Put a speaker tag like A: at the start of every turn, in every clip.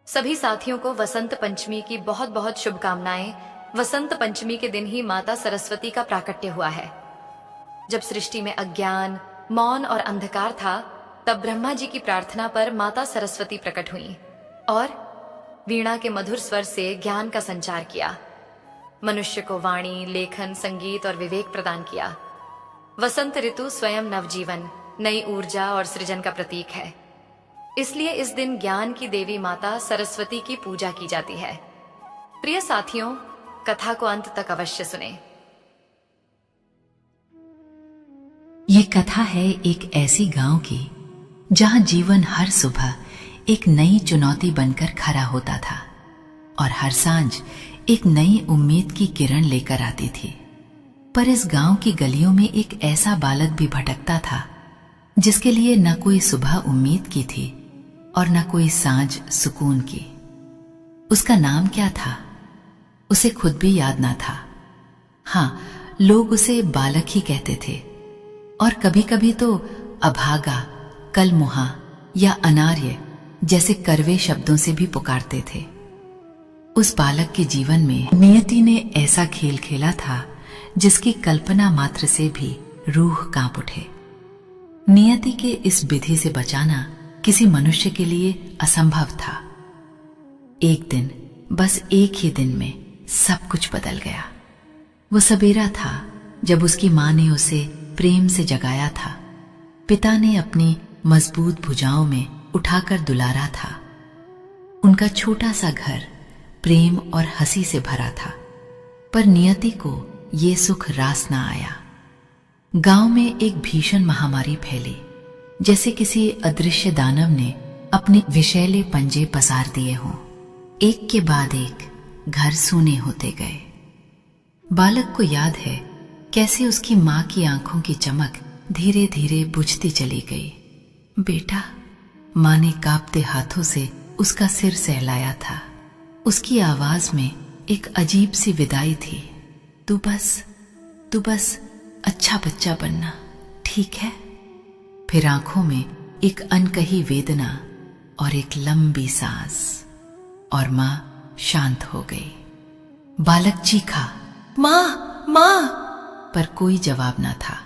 A: सभी साथियों को वसंत पंचमी की बहुत बहुत शुभकामनाएं। वसंत पंचमी के दिन ही माता सरस्वती का प्राकट्य हुआ है। जब सृष्टि में अज्ञान, मौन और अंधकार था, तब ब्रह्मा जी की प्रार्थना पर माता सरस्वती प्रकट हुई और वीणा के मधुर स्वर से ज्ञान का संचार किया। मनुष्य को वाणी, लेखन, संगीत और विवेक प्रदान किया। वसंत ऋतु स्वयं नवजीवन, नई ऊर्जा और सृजन का प्रतीक है। इसलिए इस दिन ज्ञान की देवी माता सरस्वती की पूजा की जाती है। प्रिय साथियों, कथा को अंत तक अवश्य सुने।
B: ये कथा है एक ऐसी गांव की जहां जीवन हर सुबह एक नई चुनौती बनकर खड़ा होता था और हर सांझ एक नई उम्मीद की किरण लेकर आती थी। पर इस गांव की गलियों में एक ऐसा बालक भी भटकता था जिसके लिए न कोई सुबह उम्मीद की थी और न कोई सांझ सुकून की। उसका नाम क्या था, उसे खुद भी याद ना था। हाँ, लोग उसे बालक ही कहते थे और कभी कभी तो अभागा, कलमुहा या अनार्य जैसे करवे शब्दों से भी पुकारते थे। उस बालक के जीवन में नियति ने ऐसा खेल खेला था जिसकी कल्पना मात्र से भी रूह कांप उठे। नियति के इस विधि से बचाना किसी मनुष्य के लिए असंभव था। एक दिन, बस एक ही दिन में सब कुछ बदल गया। वो सवेरा था जब उसकी मां ने उसे प्रेम से जगाया था। पिता ने अपनी मजबूत भुजाओं में उठाकर दुलारा था। उनका छोटा सा घर प्रेम और हंसी से भरा था। पर नियति को ये सुख रास ना आया। गांव में एक भीषण महामारी फैली, जैसे किसी अदृश्य दानव ने अपने विषैले पंजे पसार दिए हों। एक के बाद एक घर सूने होते गए। बालक को याद है कैसे उसकी मां की आंखों की चमक धीरे धीरे बुझती चली गई। बेटा, मां ने कांपते हाथों से उसका सिर सहलाया था। उसकी आवाज में एक अजीब सी विदाई थी। तू बस अच्छा बच्चा बनना, ठीक है? फिर आंखों में एक अनकही वेदना और एक लंबी सांस, और मां शांत हो गई। बालक चीखा, मां मां, पर कोई जवाब ना था।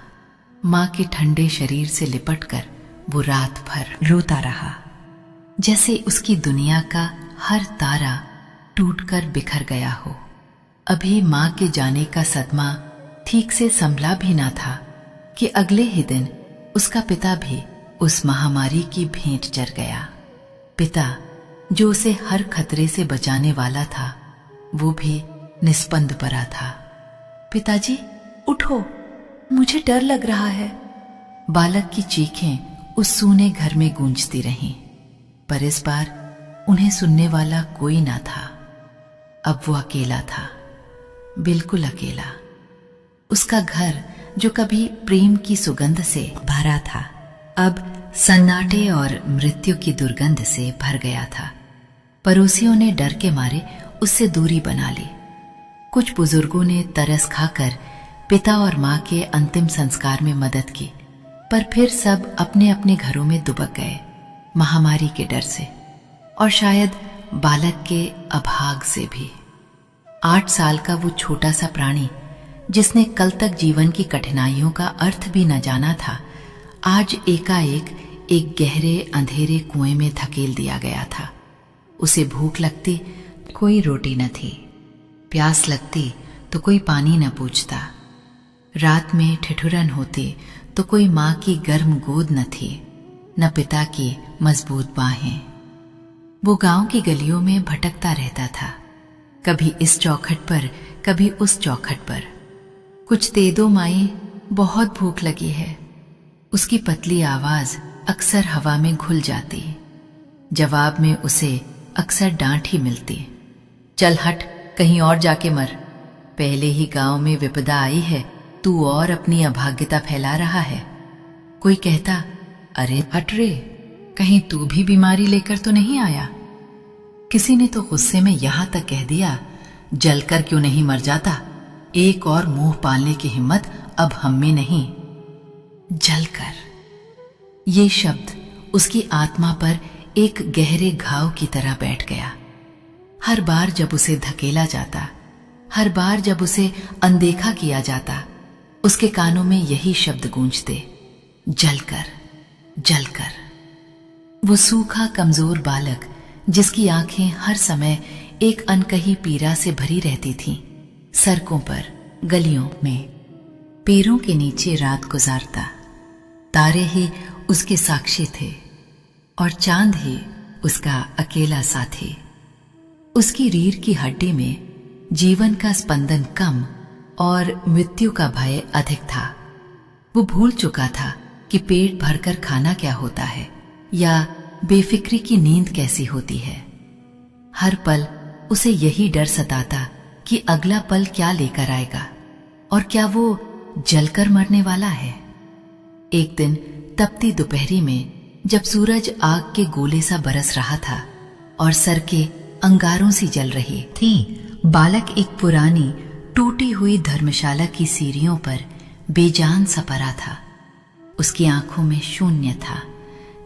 B: मां के ठंडे शरीर से लिपटकर वो रात भर रोता रहा, जैसे उसकी दुनिया का हर तारा टूटकर बिखर गया हो। अभी मां के जाने का सदमा ठीक से संभला भी ना था कि अगले ही दिन उसका पिता भी उस महामारी की भेंट चढ़ गया। पिता, जो उसे हर खतरे से बचाने वाला था, वो भी निस्पंद पड़ा था। पिताजी, उठो, मुझे डर लग रहा है। बालक की चीखें उस सूने घर में गूंजती रहीं, पर इस बार उन्हें सुनने वाला कोई ना था। अब वो अकेला था, बिल्कुल अकेला। उसका घर, जो कभी प्रेम की सुगंध से भरा था, अब सन्नाटे और मृत्यु की दुर्गंध से भर गया था। पड़ोसियों ने डर के मारे उससे दूरी बना ली। कुछ बुजुर्गों ने तरस खाकर पिता और मां के अंतिम संस्कार में मदद की, पर फिर सब अपने अपने घरों में दुबक गए, महामारी के डर से और शायद बालक के अभाग से भी। 8 साल का वो छोटा सा प्राणी, जिसने कल तक जीवन की कठिनाइयों का अर्थ भी न जाना था, आज एकाएक एक गहरे अंधेरे कुएं में धकेल दिया गया था। उसे भूख लगती, कोई रोटी न थी। प्यास लगती तो कोई पानी न पूछता। रात में ठिठुरन होती तो कोई मां की गर्म गोद न थी, न पिता की मजबूत बाहें। वो गांव की गलियों में भटकता रहता था, कभी इस चौखट पर, कभी उस चौखट पर। कुछ दे दो माई, बहुत भूख लगी है। उसकी पतली आवाज अक्सर हवा में घुल जाती। जवाब में उसे अक्सर डांट ही मिलती। चल हट, कहीं और जाके मर। पहले ही गांव में विपदा आई है, तू और अपनी अभाग्यता फैला रहा है। कोई कहता, अरे हट रे, कहीं तू भी बीमारी लेकर तो नहीं आया। किसी ने तो गुस्से में यहां तक कह दिया, जलकर क्यों नहीं मर जाता, एक और मुंह पालने की हिम्मत अब हम में नहीं। जलकर, ये शब्द उसकी आत्मा पर एक गहरे घाव की तरह बैठ गया। हर बार जब उसे धकेला जाता, हर बार जब उसे अनदेखा किया जाता, उसके कानों में यही शब्द गूंजते, जलकर, जलकर। वो सूखा कमजोर बालक जिसकी आंखें हर समय एक अनकही पीड़ा से भरी रहती थीं, सड़कों पर, गलियों में, पेड़ों के नीचे रात गुजारता। तारे ही उसके साक्षी थे और चांद ही उसका अकेला साथी। उसकी रीढ़ की हड्डी में जीवन का स्पंदन कम और मृत्यु का भय अधिक था। वो भूल चुका था कि पेट भरकर खाना क्या होता है या बेफिक्री की नींद कैसी होती है। हर पल उसे यही डर सताता कि अगला पल क्या लेकर आएगा और क्या वो जलकर मरने वाला है। एक दिन तपती दोपहरी में जब सूरज आग के गोले सा बरस रहा था और सड़कें अंगारों सी जल रही थी, बालक एक पुरानी टूटी हुई धर्मशाला की सीढ़ियों पर बेजान सा पड़ा था। उसकी आंखों में शून्य था,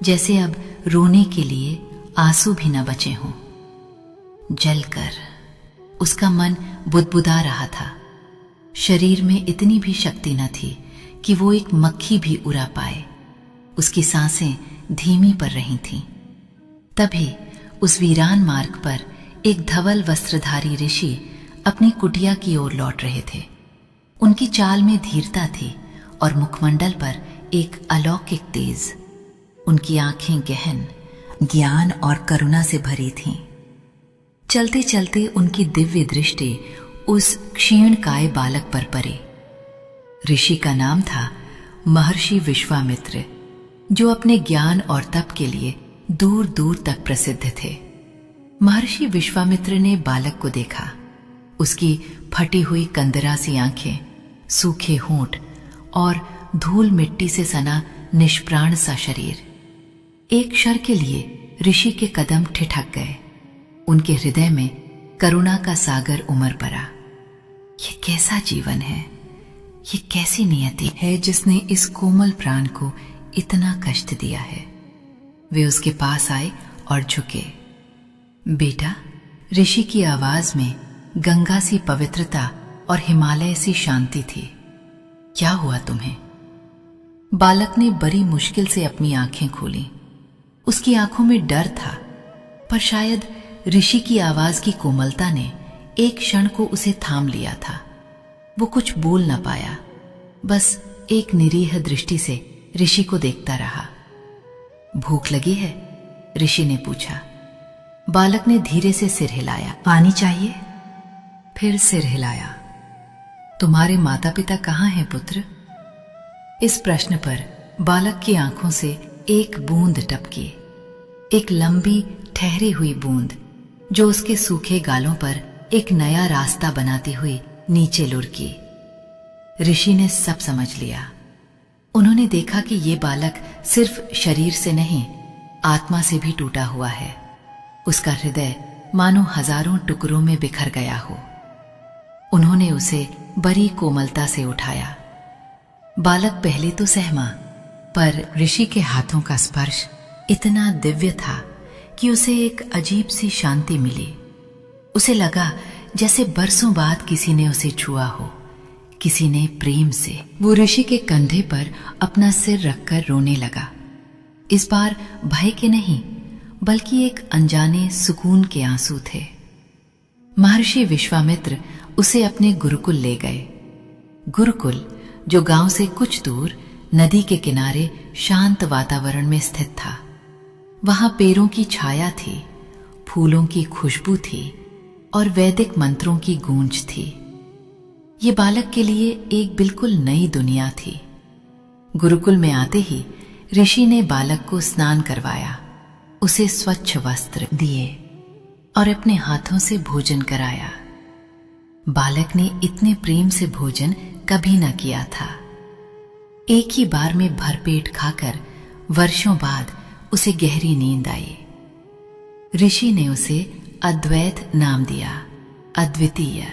B: जैसे अब रोने के लिए आंसू भी न बचे हों। जलकर उसका मन बुदबुदा रहा था। शरीर में इतनी भी शक्ति न थी कि वो एक मक्खी भी उड़ा पाए। उसकी सांसें धीमी पड़ रही थीं। तभी उस वीरान मार्ग पर एक धवल वस्त्रधारी ऋषि अपनी कुटिया की ओर लौट रहे थे। उनकी चाल में धीरता थी और मुखमंडल पर एक अलौकिक तेज। उनकी आंखें गहन, ज्ञान और करुणा से भरी थीं। चलते चलते उनकी दिव्य दृष्टि उस क्षीणकाय बालक पर पड़ी। ऋषि का नाम था महर्षि विश्वामित्र, जो अपने ज्ञान और तप के लिए दूर दूर तक प्रसिद्ध थे। महर्षि विश्वामित्र ने बालक को देखा। उसकी फटी हुई कंदरा सी आंखें, सूखे होंठ और धूल मिट्टी से सना निष्प्राण सा शरीर। एक क्षण के लिए ऋषि के कदम ठिठक गए। उनके हृदय में करुणा का सागर उमड़ पड़ा। ये कैसा जीवन है, ये कैसी नियति है जिसने इस कोमल प्राण को इतना कष्ट दिया है। वे उसके पास आए और झुके। बेटा, ऋषि की आवाज में गंगा सी पवित्रता और हिमालय सी शांति थी। क्या हुआ तुम्हें? बालक ने बड़ी मुश्किल से अपनी आंखें खोली। उसकी आंखों में डर था, पर शायद ऋषि की आवाज की कोमलता ने एक क्षण को उसे थाम लिया था। वो कुछ बोल न पाया, बस एक निरीह दृष्टि से ऋषि को देखता रहा। भूख लगी है? ऋषि ने पूछा। बालक ने धीरे से सिर हिलाया। पानी चाहिए? फिर सिर हिलाया। तुम्हारे माता पिता कहाँ हैं पुत्र? इस प्रश्न पर बालक की आंखों से एक बूंद टपकी, एक लंबी ठहरी हुई बूंद जो उसके सूखे गालों पर एक नया रास्ता बनाती हुई नीचे लुढ़की। ऋषि ने सब समझ लिया। उन्होंने देखा कि ये बालक सिर्फ शरीर से नहीं, आत्मा से भी टूटा हुआ है। उसका हृदय मानो हजारों टुकड़ों में बिखर गया हो। उन्होंने उसे बड़ी कोमलता से उठाया। बालक पहले तो सहमा, पर ऋषि के हाथों का स्पर्श इतना दिव्य था कि उसे एक अजीब सी शांति मिली। उसे लगा जैसे बरसों बाद किसी ने उसे छुआ हो, किसी ने प्रेम से। वो ऋषि के कंधे पर अपना सिर रखकर रोने लगा। इस बार भय के नहीं, बल्कि एक अनजाने सुकून के आंसू थे। महर्षि विश्वामित्र उसे अपने गुरुकुल ले गए। गुरुकुल, जो गांव से कुछ दूर नदी के किनारे शांत वातावरण में स्थित था। वहां पेड़ों की छाया थी, फूलों की खुशबू थी और वैदिक मंत्रों की गूंज थी। ये बालक के लिए एक बिल्कुल नई दुनिया थी। गुरुकुल में आते ही ऋषि ने बालक को स्नान करवाया, उसे स्वच्छ वस्त्र दिए और अपने हाथों से भोजन कराया। बालक ने इतने प्रेम से भोजन कभी न किया था। एक ही बार में भरपेट खाकर वर्षों बाद उसे गहरी नींद आई। ऋषि ने उसे अद्वैत नाम दिया, अद्वितीय,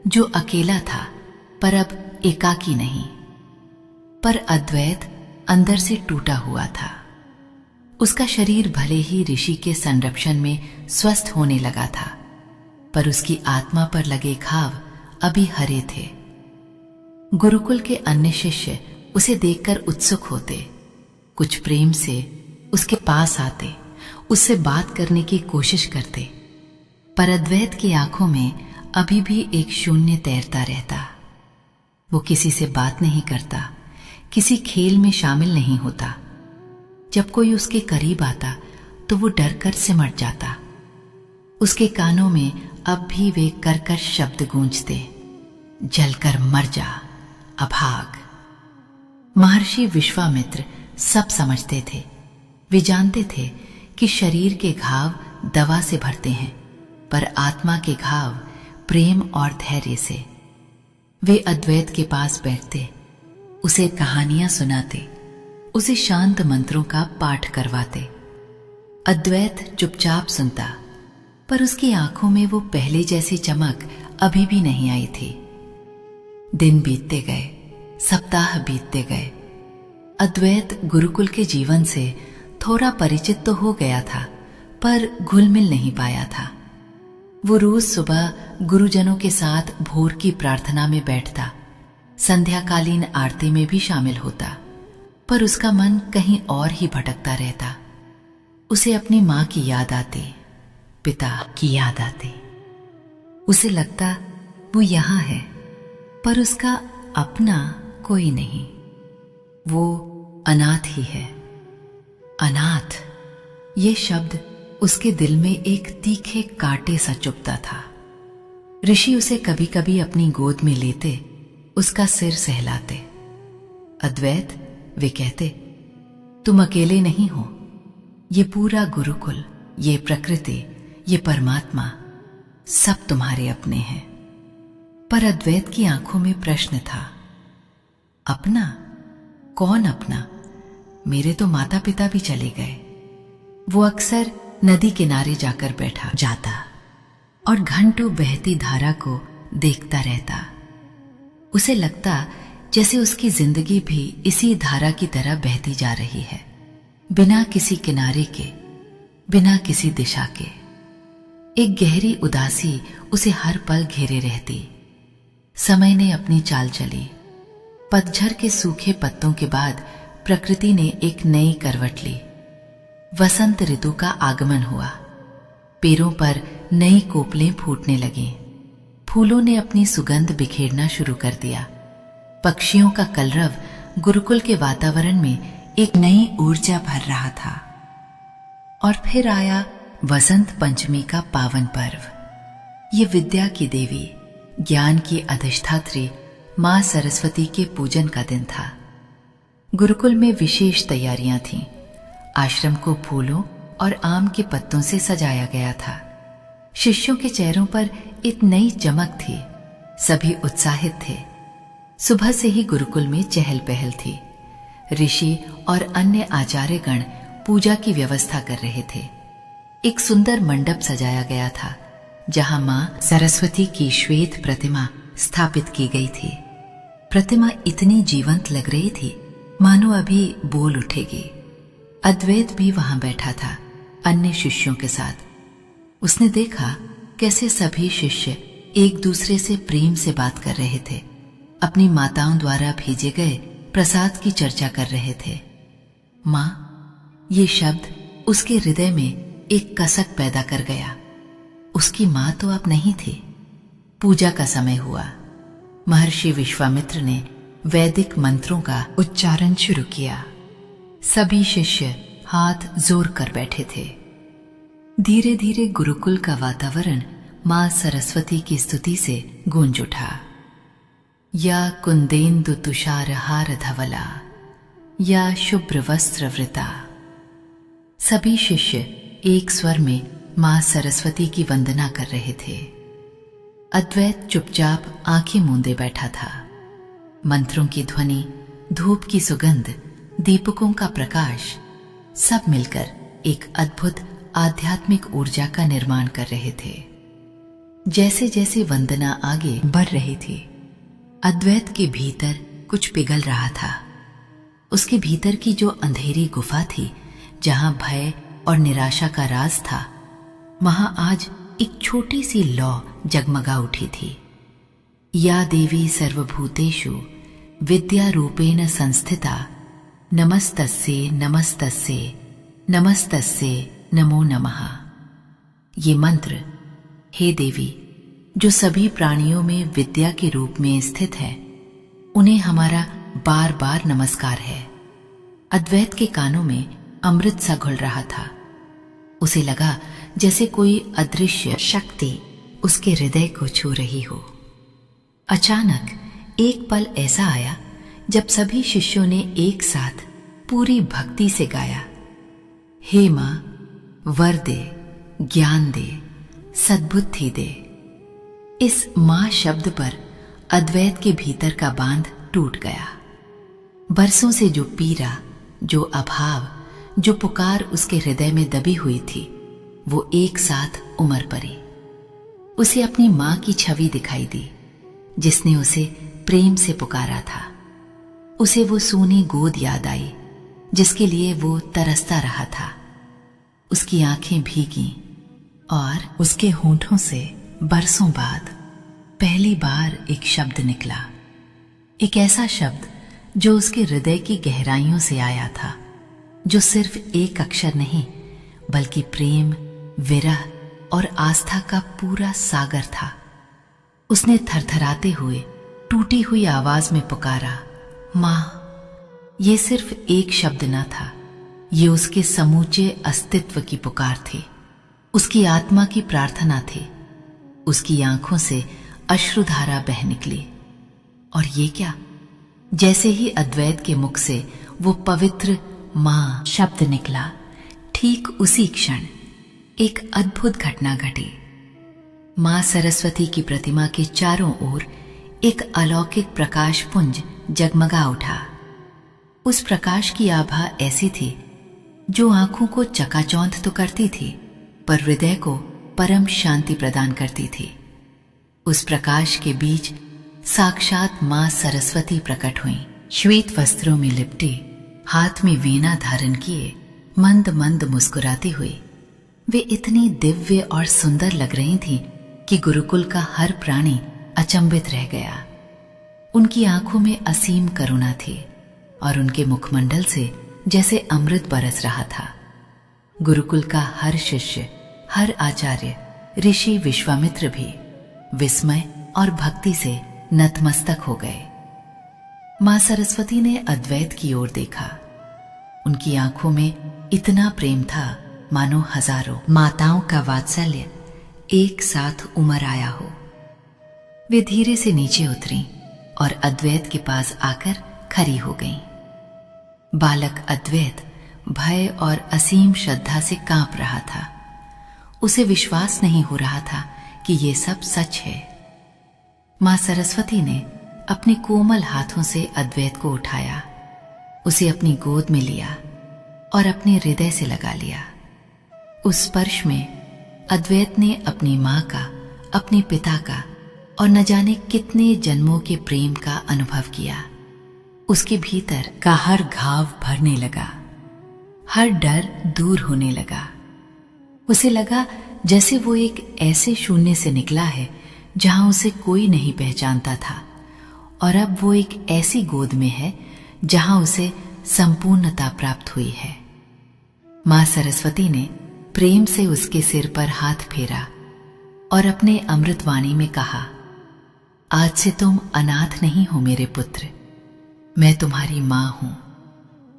B: जो अकेला था पर अब एकाकी नहीं। पर अद्वैत अंदर से टूटा हुआ था। उसका शरीर भले ही ऋषि के संरक्षण में स्वस्थ होने लगा था, पर उसकी आत्मा पर लगे घाव अभी हरे थे। गुरुकुल के अन्य शिष्य उसे देखकर उत्सुक होते, कुछ प्रेम से उसके पास आते, उससे बात करने की कोशिश करते, पर अद्वैत की आंखों में अभी भी एक शून्य तैरता रहता। वो किसी से बात नहीं करता, किसी खेल में शामिल नहीं होता। जब कोई उसके करीब आता तो वो डरकर सिमट जाता। उसके कानों में अब भी वे कर्कश शब्द गूंजते, जलकर मर जा, अभाग। महर्षि विश्वामित्र सब समझते थे। वे जानते थे कि शरीर के घाव दवा से भरते हैं, पर आत्मा के घाव प्रेम और धैर्य से। वे अद्वैत के पास बैठते, उसे कहानियां सुनाते, उसे शांत मंत्रों का पाठ करवाते। अद्वैत चुपचाप सुनता, पर उसकी आंखों में वो पहले जैसी चमक अभी भी नहीं आई थी। दिन बीतते गए, सप्ताह बीतते गए। अद्वैत गुरुकुल के जीवन से थोड़ा परिचित तो हो गया था, पर घुल मिल नहीं पाया था। वो रोज सुबह गुरुजनों के साथ भोर की प्रार्थना में बैठता, संध्याकालीन आरती में भी शामिल होता, पर उसका मन कहीं और ही भटकता रहता। उसे अपनी मां की याद आती, पिता की याद आती। उसे लगता वो यहां है, पर उसका अपना कोई नहीं। वो अनाथ ही है। अनाथ, ये शब्द उसके दिल में एक तीखे कांटे सा चुभता था। ऋषि उसे कभी कभी अपनी गोद में लेते, उसका सिर सहलाते। अद्वैत, वे कहते, तुम अकेले नहीं हो। ये पूरा गुरुकुल, ये प्रकृति, ये परमात्मा, सब तुम्हारे अपने हैं। पर अद्वैत की आंखों में प्रश्न था, अपना? कौन अपना? मेरे तो माता पिता भी चले गए। वो अक्सर नदी किनारे जाकर बैठा जाता और घंटों बहती धारा को देखता रहता। उसे लगता जैसे उसकी जिंदगी भी इसी धारा की तरह बहती जा रही है, बिना किसी किनारे के, बिना किसी दिशा के। एक गहरी उदासी उसे हर पल घेरे रहती। समय ने अपनी चाल चली। पतझड़ के सूखे पत्तों के बाद प्रकृति ने एक नई करवट ली। वसंत ऋतु का आगमन हुआ। पेड़ों पर नई कोपलें फूटने लगीं। फूलों ने अपनी सुगंध बिखेरना शुरू कर दिया। पक्षियों का कलरव गुरुकुल के वातावरण में एक नई ऊर्जा भर रहा था। और फिर आया वसंत पंचमी का पावन पर्व। ये विद्या की देवी, ज्ञान की अधिष्ठात्री मां सरस्वती के पूजन का दिन था। गुरुकुल में विशेष तैयारियां थीं। आश्रम को फूलों और आम के पत्तों से सजाया गया था। शिष्यों के चेहरों पर एक नई चमक थी। सभी उत्साहित थे। सुबह से ही गुरुकुल में चहल पहल थी। ऋषि और अन्य आचार्यगण पूजा की व्यवस्था कर रहे थे। एक सुंदर मंडप सजाया गया था, जहां मां सरस्वती की श्वेत प्रतिमा स्थापित की गई थी। प्रतिमा इतनी जीवंत लग रही थी मानो अभी बोल उठेगी। अद्वैत भी वहां बैठा था, अन्य शिष्यों के साथ। उसने देखा कैसे सभी शिष्य एक दूसरे से प्रेम से बात कर रहे थे, अपनी माताओं द्वारा भेजे गए प्रसाद की चर्चा कर रहे थे। मां, ये शब्द उसके हृदय में एक कसक पैदा कर गया। उसकी मां तो अब नहीं थी। पूजा का समय हुआ। महर्षि विश्वामित्र ने वैदिक मंत्रों का उच्चारण शुरू किया। सभी शिष्य हाथ जोर कर बैठे थे। धीरे धीरे गुरुकुल का वातावरण मां सरस्वती की स्तुति से गूंज उठा। या कुंदेन्दु तुषार हार धवला, या शुभ्र वस्त्र वृता। सभी शिष्य एक स्वर में मां सरस्वती की वंदना कर रहे थे। अद्वैत चुपचाप आंखें मूंदे बैठा था। मंत्रों की ध्वनि, धूप की सुगंध, दीपकों का प्रकाश, सब मिलकर एक अद्भुत आध्यात्मिक ऊर्जा का निर्माण कर रहे थे। जैसे जैसे वंदना आगे बढ़ रही थी, अद्वैत के भीतर कुछ पिघल रहा था। उसके भीतर की जो अंधेरी गुफा थी, जहां भय और निराशा का राज था, वहां आज एक छोटी सी लौ जगमगा उठी थी। या देवी सर्वभूतेषु विद्या रूपेण संस्थिता नमस्तस्ये नमस्तस्ये नमस्तस्ये नमो नमः। ये मंत्र, हे देवी जो सभी प्राणियों में विद्या के रूप में स्थित है, उन्हें हमारा बार बार नमस्कार है। अद्वैत के कानों में अमृत सा घुल रहा था। उसे लगा जैसे कोई अदृश्य शक्ति उसके हृदय को छू रही हो। अचानक एक पल ऐसा आया जब सभी शिष्यों ने एक साथ पूरी भक्ति से गाया, हे मां वर दे, ज्ञान दे, सद्बुद्धि दे। इस मां शब्द पर अद्वैत के भीतर का बांध टूट गया। बरसों से जो पीड़ा, जो अभाव, जो पुकार उसके हृदय में दबी हुई थी, वो एक साथ उमड़ पड़ी। उसे अपनी मां की छवि दिखाई दी, जिसने उसे प्रेम से पुकारा था। उसे वो सूनी गोद याद आई, जिसके लिए वो तरसता रहा था। उसकी आंखें भीगी और उसके होंठों से बरसों बाद पहली बार एक शब्द निकला। एक ऐसा शब्द जो उसके हृदय की गहराइयों से आया था, जो सिर्फ एक अक्षर नहीं बल्कि प्रेम, विरह और आस्था का पूरा सागर था। उसने थरथराते हुए टूटी हुई आवाज में पुकारा, मां। ये सिर्फ एक शब्द न था, ये उसके समूचे अस्तित्व की पुकार थी, उसकी आत्मा की प्रार्थना थी। उसकी आंखों से अश्रुधारा बह निकली। और ये क्या, जैसे ही अद्वैत के मुख से वो पवित्र मां शब्द निकला, ठीक उसी क्षण एक अद्भुत घटना घटी। मां सरस्वती की प्रतिमा के चारों ओर एक अलौकिक प्रकाश पुंज जगमगा उठा। उस प्रकाश की आभा ऐसी थी जो आंखों को चकाचौंध तो करती थी, पर हृदय को परम शांति प्रदान करती थी। उस प्रकाश के बीच साक्षात मां सरस्वती प्रकट हुई, श्वेत वस्त्रों में लिपटी, हाथ में वीणा धारण किए, मंद मंद मुस्कुराती हुई। वे इतनी दिव्य और सुंदर लग रही थीं कि गुरुकुल का हर प्राणी अचंभित रह गया। उनकी आंखों में असीम करुणा थी और उनके मुखमंडल से जैसे अमृत बरस रहा था। गुरुकुल का हर शिष्य, हर आचार्य, ऋषि विश्वामित्र भी विस्मय और भक्ति से नतमस्तक हो गए। मां सरस्वती ने अद्वैत की ओर देखा। उनकी आंखों में इतना प्रेम था मानो हजारों माताओं का वात्सल्य एक साथ उमड़ आया हो। वे धीरे से नीचे उतरी और अद्वैत के पास आकर खड़ी हो गईं। बालक अद्वैत भय और असीम श्रद्धा से कांप रहा था। उसे विश्वास नहीं हो रहा था कि ये सब सच है। मां सरस्वती ने अपने कोमल हाथों से अद्वैत को उठाया, उसे अपनी गोद में लिया और अपने हृदय से लगा लिया। उस स्पर्श में अद्वैत ने अपनी मां का, अपने पिता का और न जाने कितने जन्मों के प्रेम का अनुभव किया। उसके भीतर का हर घाव भरने लगा, हर डर दूर होने लगा। उसे लगा जैसे वो एक ऐसे शून्य से निकला है जहां उसे कोई नहीं पहचानता था, और अब वो एक ऐसी गोद में है जहां उसे संपूर्णता प्राप्त हुई है। मां सरस्वती ने प्रेम से उसके सिर पर हाथ फेरा और अपने अमृतवाणी में कहा, आज से तुम अनाथ नहीं हो मेरे पुत्र, मैं तुम्हारी मां हूं।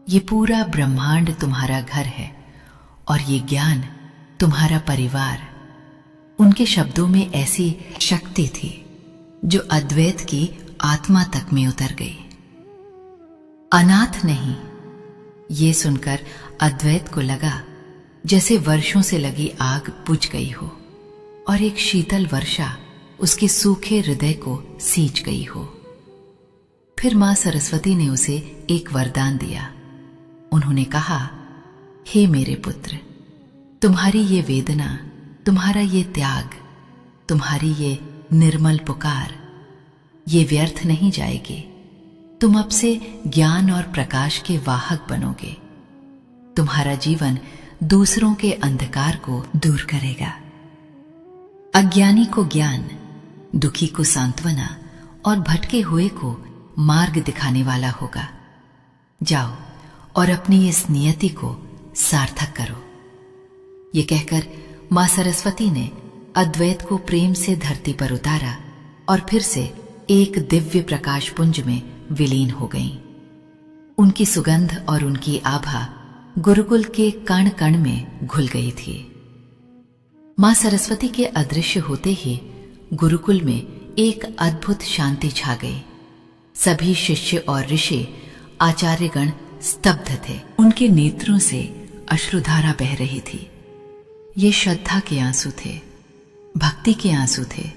B: ये पूरा ब्रह्मांड तुम्हारा घर है और ये ज्ञान तुम्हारा परिवार। उनके शब्दों में ऐसी शक्ति थी जो अद्वैत की आत्मा तक में उतर गई। अनाथ नहीं, ये सुनकर अद्वैत को लगा जैसे वर्षों से लगी आग बुझ गई हो और एक शीतल वर्षा उसके सूखे हृदय को सींच गई हो। फिर मां सरस्वती ने उसे एक वरदान दिया। उन्होंने कहा, हे मेरे पुत्र, तुम्हारी ये वेदना, तुम्हारा ये त्याग, तुम्हारी ये निर्मल पुकार, ये व्यर्थ नहीं जाएगी। तुम अब से ज्ञान और प्रकाश के वाहक बनोगे। तुम्हारा जीवन दूसरों के अंधकार को दूर करेगा। अज्ञानी को ज्ञान, दुखी को सांत्वना और भटके हुए को मार्ग दिखाने वाला होगा। जाओ और अपनी इस नियति को सार्थक करो। ये कहकर मां सरस्वती ने अद्वैत को प्रेम से धरती पर उतारा और फिर से एक दिव्य प्रकाश पुंज में विलीन हो गईं। उनकी सुगंध और उनकी आभा गुरुकुल के कण कण में घुल गई थी। मां सरस्वती के अदृश्य होते ही गुरुकुल में एक अद्भुत शांति छा गई। सभी शिष्य और ऋषि आचार्यगण स्तब्ध थे। उनके नेत्रों से अश्रुधारा बह रही थी। ये श्रद्धा के आंसू थे, भक्ति के आंसू थे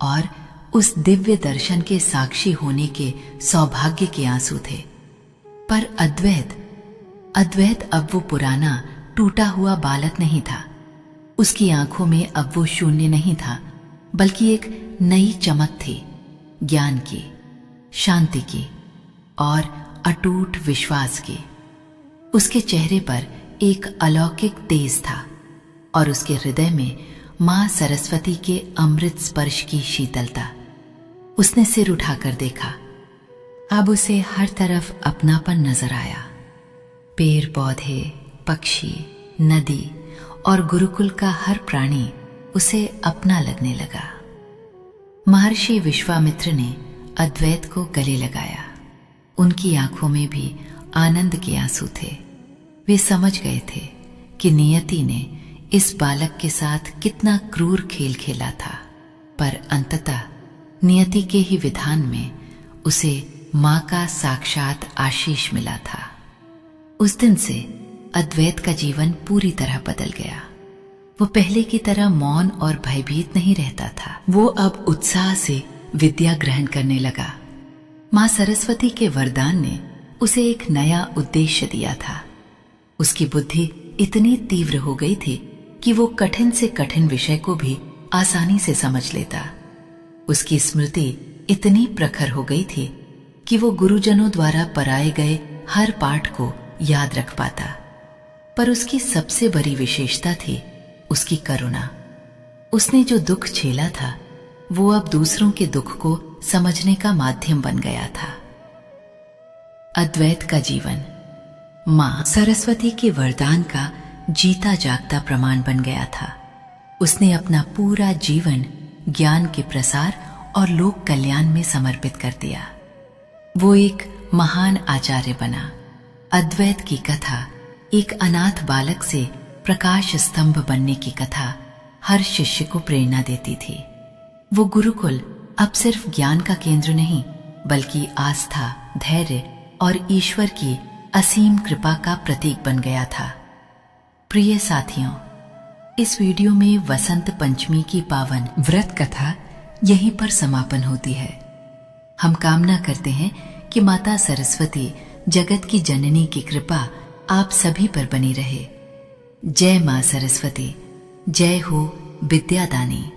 B: और उस दिव्य दर्शन के साक्षी होने के सौभाग्य के आंसू थे। पर अद्वैत अब वो पुराना टूटा हुआ बालक नहीं था। उसकी आंखों में अब वो शून्य नहीं था, बल्कि एक नई चमक थी, ज्ञान की, शांति की और अटूट विश्वास की। उसके चेहरे पर एक अलौकिक तेज था और उसके हृदय में मां सरस्वती के अमृत स्पर्श की शीतलता। उसने सिर उठाकर देखा। अब उसे हर तरफ अपनापन नजर आया। पेड़ पौधे, पक्षी, नदी और गुरुकुल का हर प्राणी उसे अपना लगने लगा। महर्षि विश्वामित्र ने अद्वैत को गले लगाया। उनकी आंखों में भी आनंद के आंसू थे। वे समझ गए थे कि नियति ने इस बालक के साथ कितना क्रूर खेल खेला था, पर अंततः नियति के ही विधान में उसे मां का साक्षात आशीष मिला था। उस दिन से अद्वैत का जीवन पूरी तरह बदल गया। वो पहले की तरह मौन और भयभीत नहीं रहता था। वो अब उत्साह से विद्या ग्रहण करने लगा। मां सरस्वती के वरदान ने उसे एक नया उद्देश्य दिया था। उसकी बुद्धि इतनी तीव्र हो गई थी कि वो कठिन से कठिन विषय को भी आसानी से समझ लेता। उसकी स्मृति इतनी प्रखर हो गई थी कि वो गुरुजनों द्वारा पढ़ाए गए हर पाठ को याद रख पाता। पर उसकी सबसे बड़ी विशेषता थी उसकी करुणा। उसने जो दुख झेला था वो अब दूसरों के दुख को समझने का माध्यम बन गया था। अद्वैत का जीवन मां सरस्वती के वरदान का जीता जागता प्रमाण बन गया था। उसने अपना पूरा जीवन ज्ञान के प्रसार और लोक कल्याण में समर्पित कर दिया। वो एक महान आचार्य बना। अद्वैत की कथा, एक अनाथ बालक से प्रकाश स्तंभ बनने की कथा हर शिष्य को प्रेरणा देती थी। वो गुरुकुल अब सिर्फ ज्ञान का केंद्र नहीं, बल्कि आस्था, धैर्य और ईश्वर की असीम कृपा का प्रतीक बन गया था। प्रिय साथियों, इस वीडियो में वसंत पंचमी की पावन व्रत कथा यहीं पर समापन होती है। हम कामना करते हैं कि माता सरस्वती, जगत की जननी की कृपा आप सभी पर बनी रहे। जय मां सरस्वती, जय हो विद्यादानी।